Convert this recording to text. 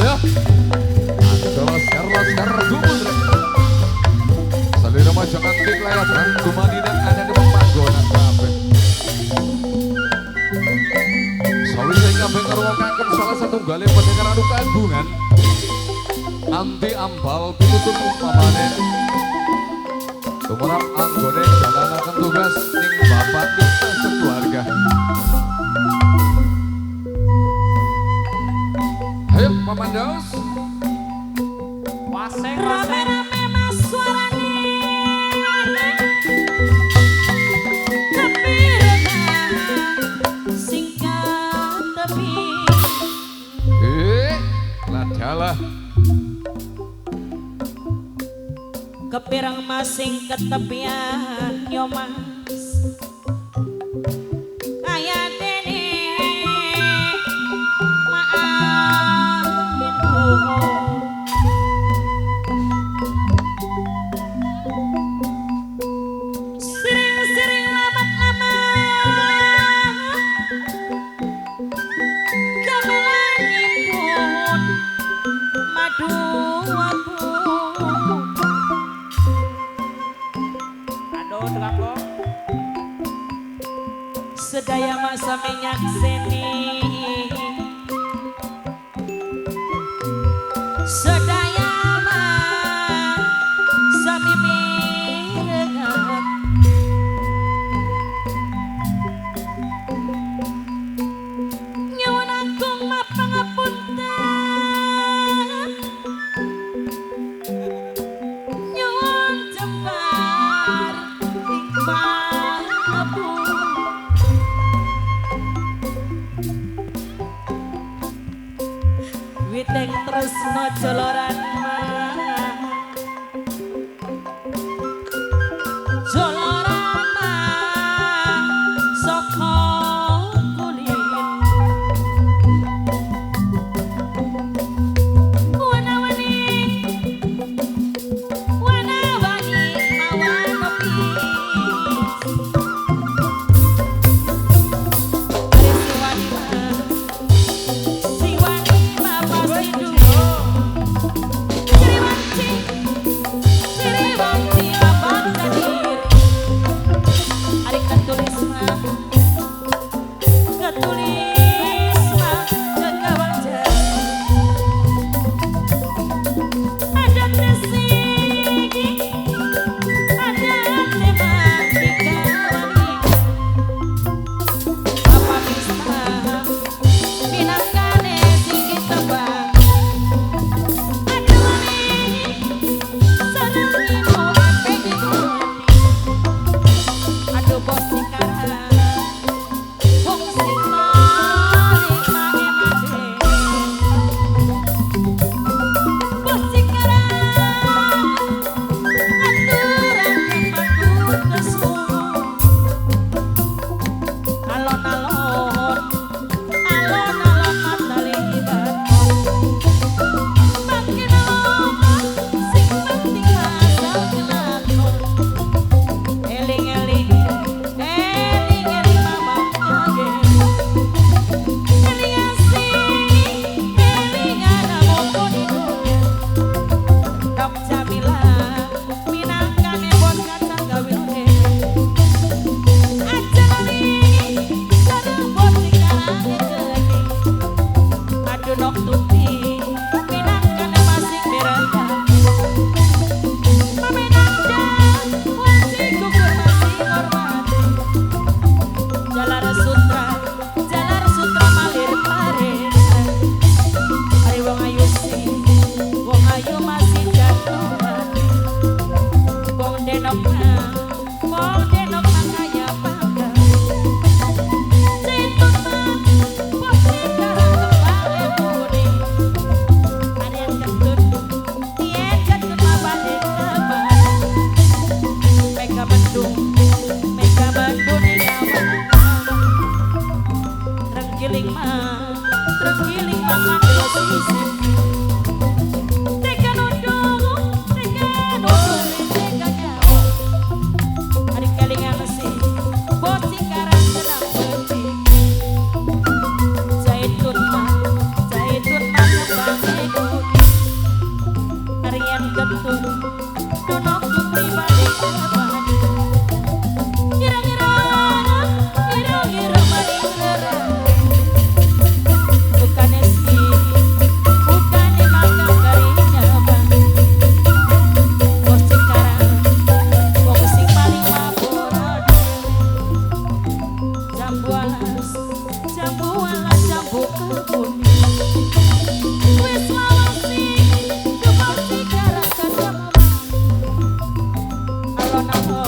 Ayo. Adalah ser gumul. Salira majangan tik layar dan kumani dan ada di panggonan kabeh. Sawi sing kabeh karo kangen salah satu gale pendekar anu kagungan. Anti ambal pitutur umpamane. Tumrap anggone jalanaken tugas ning bapak kita sekeluarga. Ayo Pamandaus. Waseng rame-rame mas suarane tapi singkat tapi Ladalah kepirang masing ketepian yo mas kaya dene maafin sering-sering lamat-lamat gamelanipun madu aku sedaya masa minyak seni sedaya masa mimirengat nyuwun agung mapangapunten nyuwun jembar ikhlas witeng tresno joloran joloran saka kulin wana-wani mawan opis Zaitun mah Oh